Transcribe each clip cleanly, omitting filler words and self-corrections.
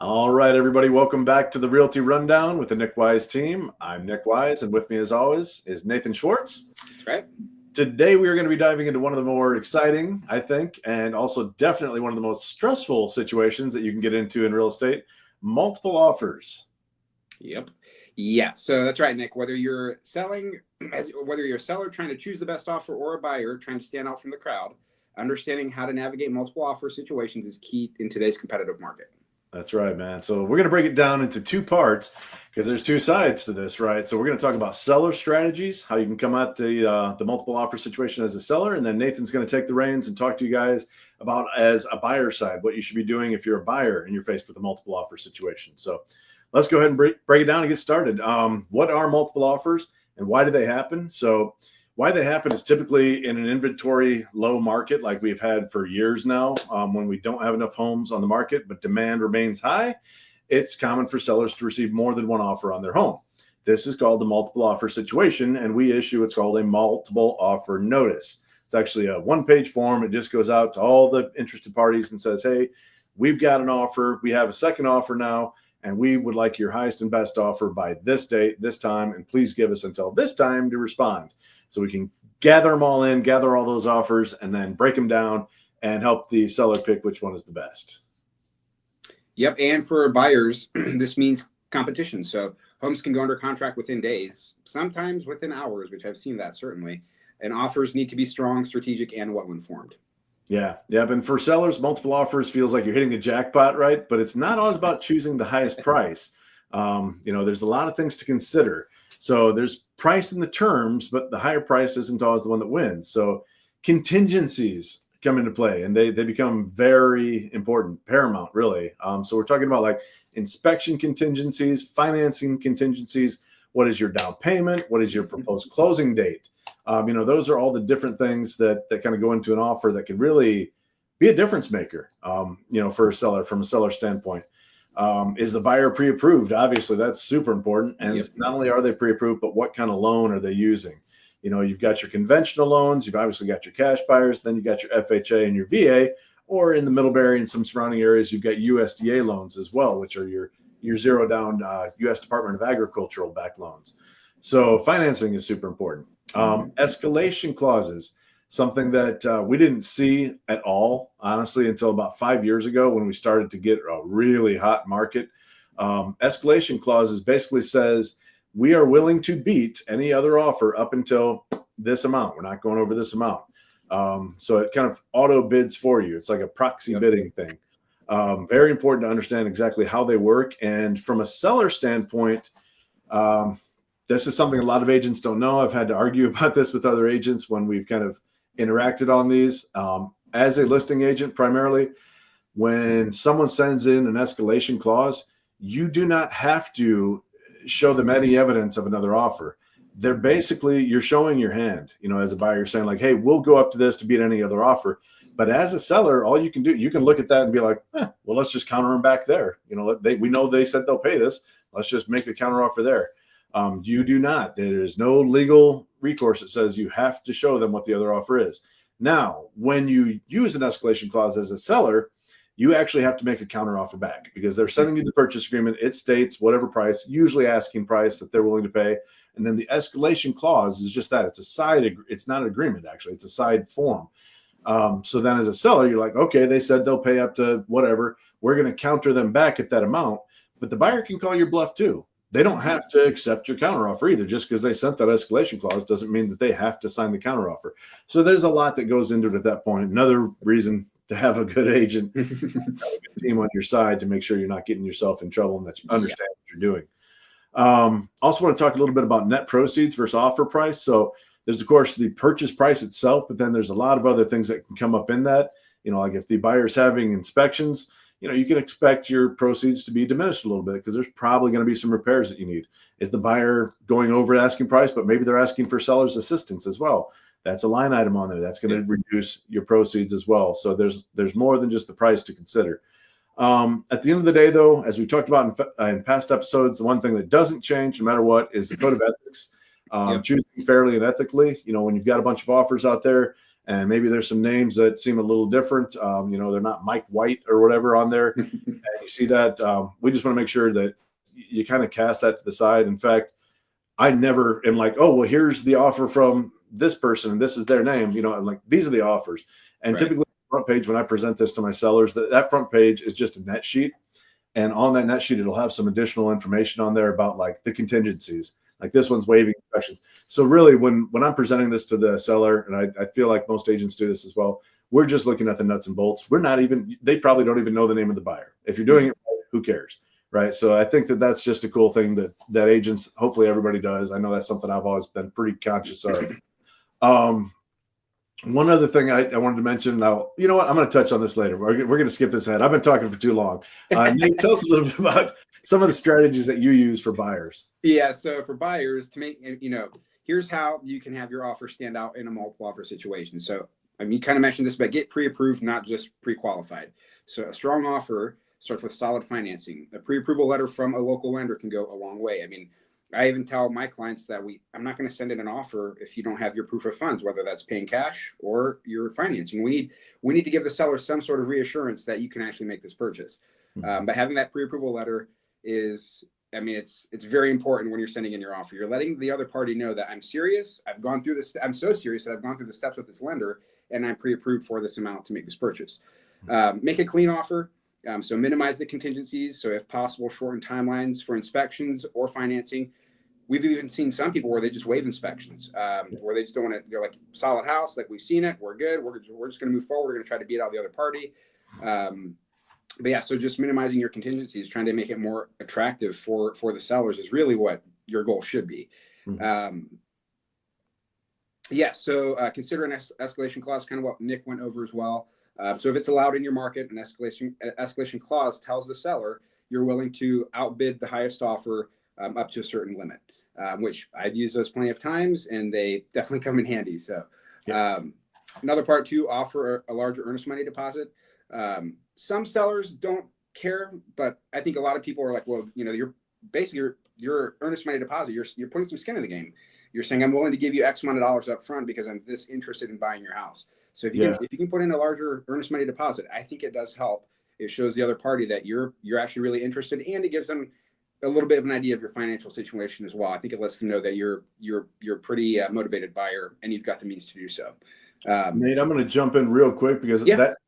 All right, everybody, welcome back to the Realty Rundown with the Nic Wyse Team. I'm Nic Wyse, and with me, as always, is Nathan Schwartz. That's right. Today, we are going to be diving into one of the more exciting, I think, and also definitely one of the most stressful situations that you can get into in real estate: multiple offers. Yep. Yeah. So that's right, Nick. Whether you're whether you're a seller trying to choose the best offer or a buyer trying to stand out from the crowd, understanding how to navigate multiple offer situations is key in today's competitive market. That's right, man. So we're going to break it down into two parts because there's two sides to this, right? So we're going to talk about seller strategies, how you can come out to the multiple offer situation as a seller. And then Nathan's going to take the reins and talk to you guys about, as a buyer side, what you should be doing if you're a buyer and you're faced with a multiple offer situation. So let's go ahead and break it down and get started. What are multiple offers and why do they happen? So why they happen is typically in an inventory low market like we've had for years now, when we don't have enough homes on the market, but demand remains high. It's common for sellers to receive more than one offer on their home. This is called the multiple offer situation, and we issue what's called a multiple offer notice. It's actually a one-page form. It just goes out to all the interested parties and says, hey, we've got an offer. We have a second offer now, and we would like your highest and best offer by this date, this time, and please give us until this time to respond. So we can gather them all in, gather all those offers, and then break them down and help the seller pick which one is the best. Yep. And for buyers, this means competition. So homes can go under contract within days, sometimes within hours, which I've seen that certainly. And offers need to be strong, strategic, and well-informed. Yeah. And for sellers, multiple offers feels like you're hitting the jackpot, right? But it's not always about choosing the highest price. There's a lot of things to consider. So there's price in the terms, but the higher price isn't always the one that wins. So contingencies come into play, and they become very important, paramount, really. So we're talking about like inspection contingencies, financing contingencies. What is your down payment? What is your proposed closing date? Those are all the different things that kind of go into an offer that can really be a difference maker, for a seller, from a seller standpoint. Is the buyer pre-approved? Obviously, that's super important. And Yep. Not only are they pre-approved, but what kind of loan are they using? You've got your conventional loans, you've obviously got your cash buyers, then you got your FHA and your VA, or in the Middlebury and some surrounding areas, you've got USDA loans as well, which are your zero down U.S. Department of Agricultural backed loans. So financing is super important. Escalation clauses. Something that we didn't see at all, honestly, until about 5 years ago when we started to get a really hot market. Escalation clauses basically says we are willing to beat any other offer up until this amount. We're not going over this amount. So it kind of auto bids for you. It's like a proxy bidding thing. Very important to understand exactly how they work. And from a seller standpoint, this is something a lot of agents don't know. I've had to argue about this with other agents when we've kind of interacted on these. As a listing agent, primarily, when someone sends in an escalation clause, you do not have to show them any evidence of another offer. They're basically, you're showing your hand, as a buyer, you're saying like, hey, we'll go up to this to beat any other offer. But as a seller, all you can do, you can look at that and be like, well, let's just counter them back there. We know they said they'll pay this. Let's just make the counter offer there. You do not. There is no legal recourse that says you have to show them what the other offer is. Now, when you use an escalation clause as a seller, you actually have to make a counter offer back because they're sending you the purchase agreement. It states whatever price, usually asking price that they're willing to pay. And then the escalation clause is just that. It's not an agreement, actually. It's a side form. So then as a seller, you're like, okay, they said they'll pay up to whatever. We're going to counter them back at that amount. But the buyer can call your bluff too. They don't have to accept your counteroffer either. Just because they sent that escalation clause doesn't mean that they have to sign the counteroffer. So there's a lot that goes into it at that point. Another reason to have a good agent, have a good team on your side to make sure you're not getting yourself in trouble and that you understand what you're doing. Also want to talk a little bit about net proceeds versus offer price. So there's, of course, the purchase price itself, but then there's a lot of other things that can come up in that. Like if the buyer's having inspections, you can expect your proceeds to be diminished a little bit because there's probably going to be some repairs that you need. Is the buyer going over asking price, but maybe they're asking for seller's assistance as well? That's a line item on there. That's going to reduce your proceeds as well. So there's more than just the price to consider. At the end of the day, though, as we talked about in past episodes, the one thing that doesn't change no matter what is the code of ethics. Choosing fairly and ethically. When you've got a bunch of offers out there, and maybe there's some names that seem a little different. They're not Mike White or whatever on there. And you see that, we just want to make sure that you kind of cast that to the side. In fact, I never am like, oh, well, here's the offer from this person and this is their name. I'm like, these are the offers. And typically front page, when I present this to my sellers, that front page is just a net sheet. And on that net sheet, it'll have some additional information on there about like the contingencies. Like this one's waiving inspections. So really when I'm presenting this to the seller, and I feel like most agents do this as well, we're just looking at the nuts and bolts. They probably don't even know the name of the buyer. If you're doing it, who cares? Right. So I think that's just a cool thing that agents, hopefully everybody does. I know that's something I've always been pretty conscious of. One other thing I wanted to mention now, you know what? I'm going to touch on this later. We're going to skip this ahead. I've been talking for too long. Nate, tell us a little bit about some of the strategies that you use for buyers. Yeah. So for buyers to make, here's how you can have your offer stand out in a multiple offer situation. So, you kind of mentioned this, but get pre-approved, not just pre-qualified. So a strong offer starts with solid financing. A pre-approval letter from a local lender can go a long way. I even tell my clients that I'm not going to send in an offer if you don't have your proof of funds, whether that's paying cash or your financing. We need to give the seller some sort of reassurance that you can actually make this purchase. But having that pre-approval letter is, it's very important when you're sending in your offer. You're letting the other party know that I'm serious. I've gone through this. I'm so serious that I've gone through the steps with this lender, and I'm pre-approved for this amount to make this purchase. Make a clean offer. So minimize the contingencies. So if possible, shorten timelines for inspections or financing. We've even seen some people where they just waive inspections, where they just don't want to. They're like, solid house, like we've seen it, we're good. We're just going to move forward. We're going to try to beat out the other party. But yeah, so just minimizing your contingencies, trying to make it more attractive for the sellers is really what your goal should be. So consider an escalation clause, kind of what Nick went over as well. So if it's allowed in your market, an escalation clause tells the seller you're willing to outbid the highest offer up to a certain limit, which I've used those plenty of times, and they definitely come in handy. So another part too, offer a larger earnest money deposit. Some sellers don't care, but I think a lot of people are like, well, you're basically your earnest money deposit, you're putting some skin in the game. You're saying, I'm willing to give you X amount of dollars up front because I'm this interested in buying your house. So if you can put in a larger earnest money deposit, I think it does help. It shows the other party that you're actually really interested, and it gives them a little bit of an idea of your financial situation as well. I think it lets them know that you're pretty motivated buyer, and you've got the means to do so. Nate, I'm going to jump in real quick because that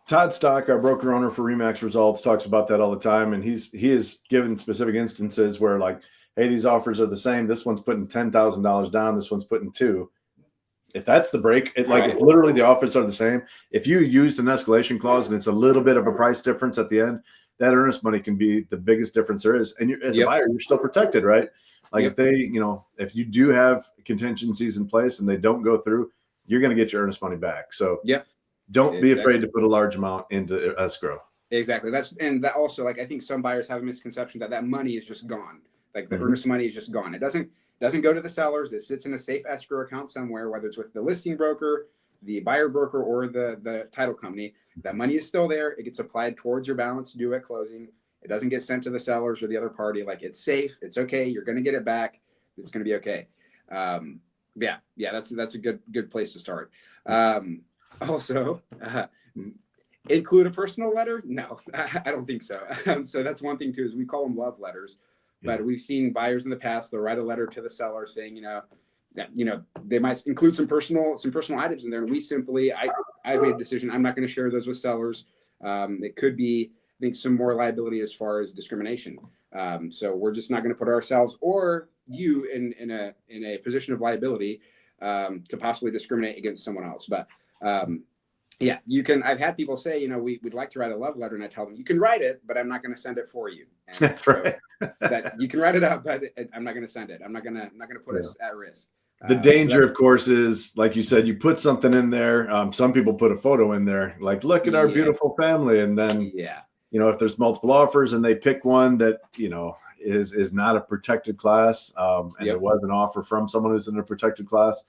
Todd Stock, our broker owner for Remax Results, talks about that all the time, and he has given specific instances where like, hey, these offers are the same. This one's putting $10,000 down. This one's putting $2,000. If that's the break, if literally the offers are the same, if you used an escalation clause and it's a little bit of a price difference at the end, that earnest money can be the biggest difference there is. And as a buyer, you're still protected, right? Like if they, if you do have contingencies in place and they don't go through, you're going to get your earnest money back. So don't be afraid to put a large amount into escrow. Exactly. That also, like, I think some buyers have a misconception that money is just gone. Like the earnest money is just gone. It doesn't go to the sellers. It sits in a safe escrow account somewhere, whether it's with the listing broker, the buyer broker, or the title company. That money is still there. It gets applied towards your balance due at closing. It doesn't get sent to the sellers or the other party. Like, it's safe. It's okay. You're going to get it back. It's going to be okay. That's a good place to start. Also, include a personal letter? No, I don't think so. So that's one thing too, is we call them love letters. But we've seen buyers in the past, they'll write a letter to the seller saying, they might include some personal items in there. And we simply, I made a decision. I'm not going to share those with sellers. It could be, I think, some more liability as far as discrimination. So we're just not going to put ourselves or you in a position of liability to possibly discriminate against someone else. But you can. I've had people say, we'd like to write a love letter, and I tell them, you can write it, but I'm not going to send it for you. And that's right. That you can write it up, but I'm not going to send it. I'm not going to put us at risk. The danger, of course, is like you said, you put something in there. Some people put a photo in there, like, look at our beautiful family, and then if there's multiple offers and they pick one that is not a protected class, and it was an offer from someone who's in a protected class.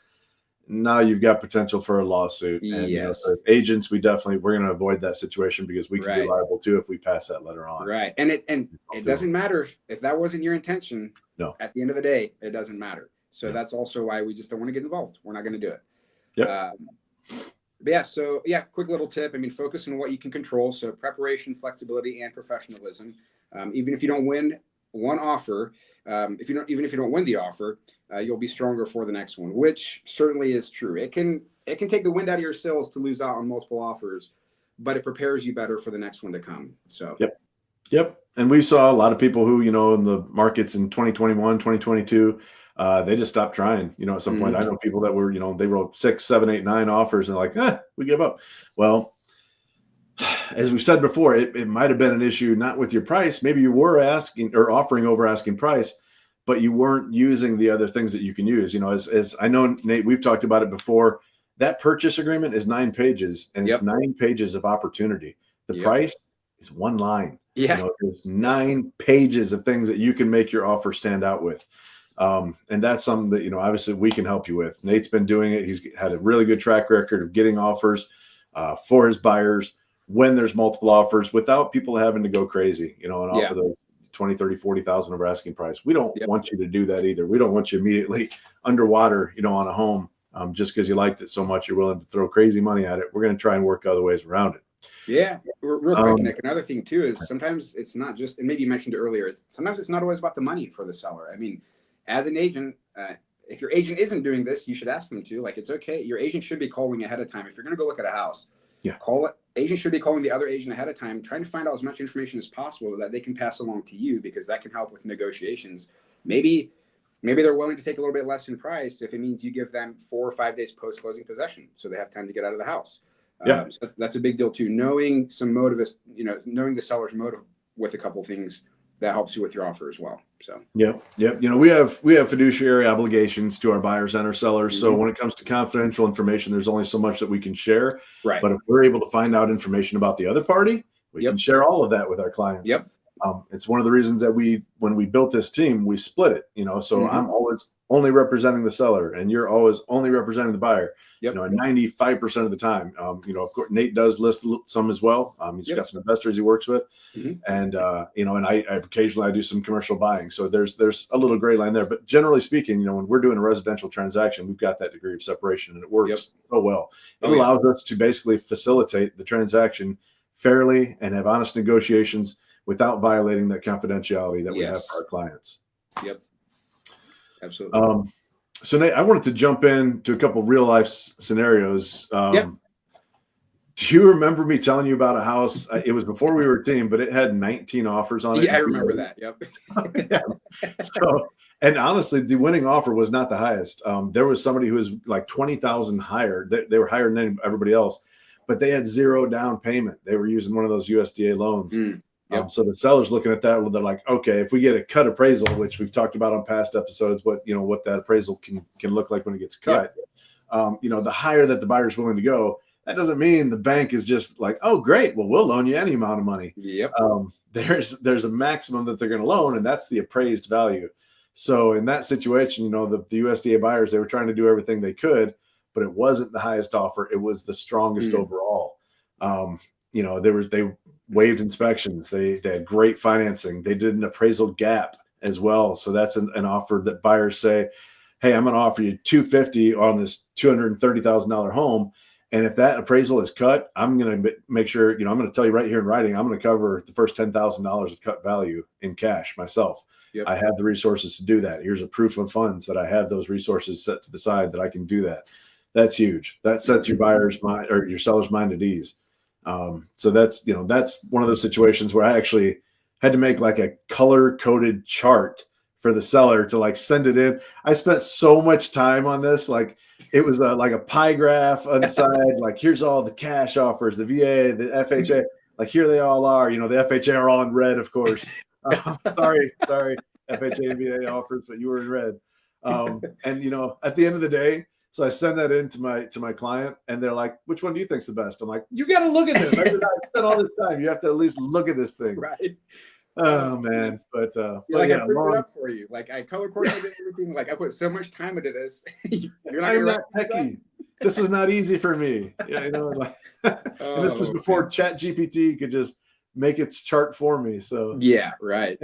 Now you've got potential for a lawsuit. And as agents, we're going to avoid that situation because we can be liable too if we pass that letter on. Right. And it doesn't matter if that wasn't your intention. No. At the end of the day, it doesn't matter. So that's also why we just don't want to get involved. We're not going to do it. But yeah, so yeah, quick little tip. I mean, focus on what you can control. So preparation, flexibility, and professionalism. Even if you don't win one offer, even if you don't win the offer, you'll be stronger for the next one, which certainly is true. It can take the wind out of your sails to lose out on multiple offers, but it prepares you better for the next one to come. So Yep. And we saw a lot of people who, in the markets in 2021, 2022, they just stopped trying, at some point. I know people that were, they wrote 6, 7, 8, 9 offers and like, we give up. Well, as we've said before, it might have been an issue, not with your price. Maybe you were asking or offering over asking price, but you weren't using the other things that you can use. As I know, Nate, we've talked about it before. That purchase agreement is 9 pages, and it's 9 pages of opportunity. The price is 1 line. Yeah. There's 9 pages of things that you can make your offer stand out with. And that's something that, obviously we can help you with. Nate's been doing it. He's had a really good track record of getting offers for his buyers when there's multiple offers without people having to go crazy, and offer those 20, 30, 40,000 over asking price. We don't want you to do that either. We don't want you immediately underwater, on a home just because you liked it so much, you're willing to throw crazy money at it. We're going to try and work other ways around it. Yeah, real quick, Nick. Another thing too is sometimes it's not just, and maybe you mentioned it earlier, sometimes it's not always about the money for the seller. I mean, as an agent, if your agent isn't doing this, you should ask them to. Like, it's okay. Your agent should be calling ahead of time. If you're going to go look at a house, call it. Agent should be calling the other agent ahead of time, trying to find out as much information as possible that they can pass along to you, because that can help with negotiations. Maybe they're willing to take a little bit less in price if it means you give them 4 or 5 days post closing possession, so they have time to get out of the house. So that's a big deal too. Knowing some motive, knowing the seller's motive with a couple things, that helps you with your offer as well. So Yep. We have fiduciary obligations to our buyers and our sellers. So when it comes to confidential information, there's only so much that we can share. Right. But if we're able to find out information about the other party, we can share all of that with our clients. Yep. It's one of the reasons that when we built this team, we split it. So I'm always only representing the seller, and you're always only representing the buyer. 95% of the time. Of course, Nate does list some as well. He's got some investors he works with, and and I occasionally do some commercial buying. So there's a little gray line there, but generally speaking, when we're doing a residential transaction, we've got that degree of separation, and it works so well. It allows us to basically facilitate the transaction fairly and have honest negotiations without violating that confidentiality that we have for our clients. Yep. Absolutely. So Nate, I wanted to jump into a couple of real life scenarios. Do you remember me telling you about a house? It was before we were a team, but it had 19 offers on it. Yeah, I remember that. Yep. So, and honestly, the winning offer was not the highest. There was somebody who was like 20,000 higher. They were higher than everybody else, but they had 0 down payment. They were using one of those USDA loans. So the seller's looking at that, they're like, okay, if we get a cut appraisal, which we've talked about on past episodes, what that appraisal can look like when it gets cut. The higher that the buyer's willing to go, that doesn't mean the bank is just like, oh, great, well, we'll loan you any amount of money. There's a maximum that they're going to loan, and that's the appraised value. So in that situation, the USDA buyers, they were trying to do everything they could, but it wasn't the highest offer. It was the strongest overall. They waived inspections. They had great financing. They did an appraisal gap as well. So that's an offer that buyers say, hey, I'm going to offer you $250 on this $230,000 home. And if that appraisal is cut, I'm going to make sure, I'm going to tell you right here in writing, I'm going to cover the first $10,000 of cut value in cash myself. I have the resources to do that. Here's a proof of funds that I have those resources set to the side that I can do that. That's huge. That sets your buyer's mind or your seller's mind at ease. So that's one of those situations where I actually had to make like a color coded chart for the seller to like send it in. I spent so much time on this. Like it was like a pie graph on the side. Like here's all the cash offers, the VA, the FHA, like here they all are, the FHA are all in red, of course. Sorry, FHA and VA offers, but you were in red. And at the end of the day, so I send that in to my client, and they're like, "Which one do you think's the best?" I'm like, "You got to look at this. I spent all this time. You have to at least look at this thing." Right. Oh man, but I put it up for you. Like I color coordinated everything. Like I put so much time into this. I'm not techie. This was not easy for me. And this was before ChatGPT could just make its chart for me. So yeah, right.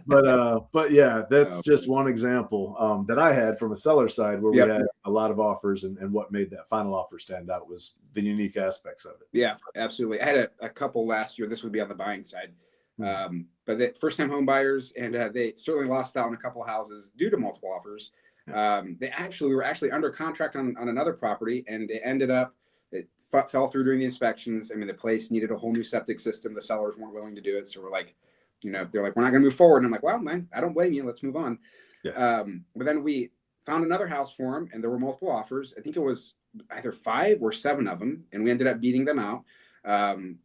But yeah, that's Oh, just one example that I had from a seller side where Yep. we had a lot of offers, and what made that final offer stand out was the unique aspects of it. Yeah, absolutely. I had a couple last year. This would be on the buying side. But the first time home buyers, and they certainly lost out on a couple of houses due to multiple offers. We were actually under contract on another property, and it fell through during the inspections. I mean, the place needed a whole new septic system. The sellers weren't willing to do it. So we're like, they're like, we're not going to move forward. And I'm like, well, man, I don't blame you. Let's move on. Yeah. But then we found another house for them, and there were multiple offers. I think it was either 5 or 7 of them, and we ended up beating them out.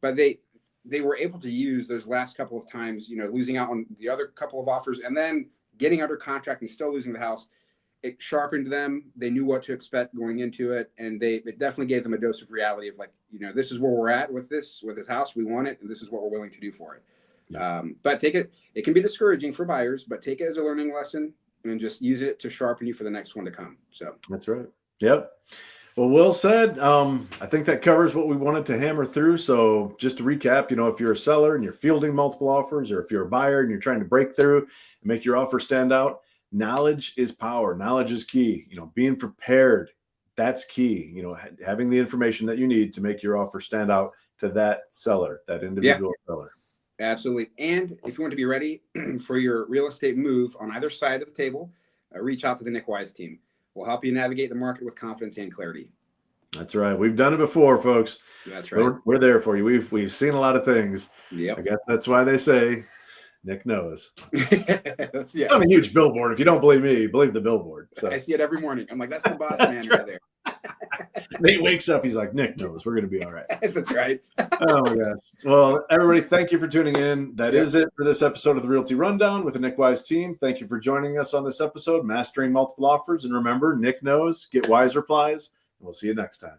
But they were able to use those last couple of times, losing out on the other couple of offers and then getting under contract and still losing the house. It sharpened them. They knew what to expect going into it, and it definitely gave them a dose of reality of like, this is where we're at with this house. We want it, and this is what we're willing to do for it. Yeah. But it can be discouraging for buyers, but take it as a learning lesson and just use it to sharpen you for the next one to come. So that's right. Yep. Well said. I think that covers what we wanted to hammer through. So just to recap, if you're a seller and you're fielding multiple offers, or if you're a buyer and you're trying to break through and make your offer stand out, knowledge is power. Knowledge is key. Being prepared, that's key. Having the information that you need to make your offer stand out to that seller, that individual seller. Absolutely. And if you want to be ready for your real estate move on either side of the table, reach out to the Nic Wyse team. We'll help you navigate the market with confidence and clarity. That's right. We've done it before, folks. That's right. We're there for you. We've seen a lot of things. Yep. I guess that's why they say Nic knows. It's on a huge billboard. If you don't believe me, believe the billboard. So. I see it every morning. I'm like, that's the boss man right there. Nate wakes up. He's like, Nic knows. We're going to be all right. That's right. Oh, my gosh. Well, everybody, thank you for tuning in. That is it for this episode of the Realty Rundown with the Nic Wyse team. Thank you for joining us on this episode, Mastering Multiple Offers. And remember, Nic knows. Get wise replies. And we'll see you next time.